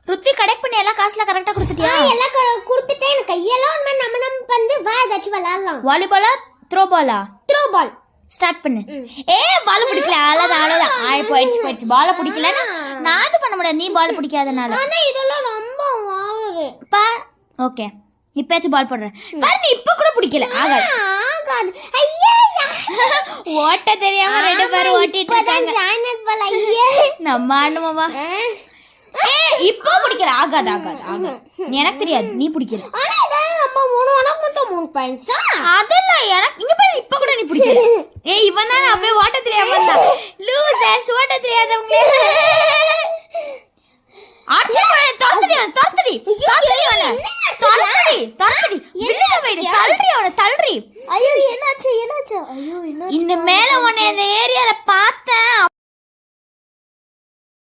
Ruthvik correct பண்ணி எல்லா காசுல கரெக்ட்டா கொடுத்துட்டியா? எல்லாம் கொடுத்துட்டேன். எனக்கு கையெல்லாம் நம்ம வந்து வா ஏதாச்சும் விளையாடலாம். வாலிபாலா த்ரோ பாலா? த்ரோ பால் ஸ்டார்ட் பண்ணு. பால் பிடிக்கல, அவ்வளவுதான். போயிடுச்சு. பால பிடிக்கலன்னா நான் அது பண்ண முடியாது, நீ பால் பிடிக்காதனால. ஆனா இதெல்லாம் ரொம்ப வாவரு பா. ஓகே, இப்பயாச்சும் பால் போடுறேன் பாரு. நீ இப்ப கூட பிடிக்கல. ஆகாது. ஐயா ஓட்ட தெரியாம ரெண்டு பேரும் ஓட்டிட்டு இருக்காங்க. நம்ம ஆடுவோமா? இப்போ பிடிக்கல. ஆகாது. எனக்கு தெரியாது, நீ பிடிக்கல. அதெல்லாம் எனக்கு இங்க பாரு. இப்ப கூட நீ பிடிக்கல. இவன் தானே அப்பவே ஓட்ட தெரியாம இருந்தா. லூசர்ஸ், ஓட்ட தெரியாதவங்க. இந்த மேல உன்னை இந்த ஏரியால பார்த்தேன்.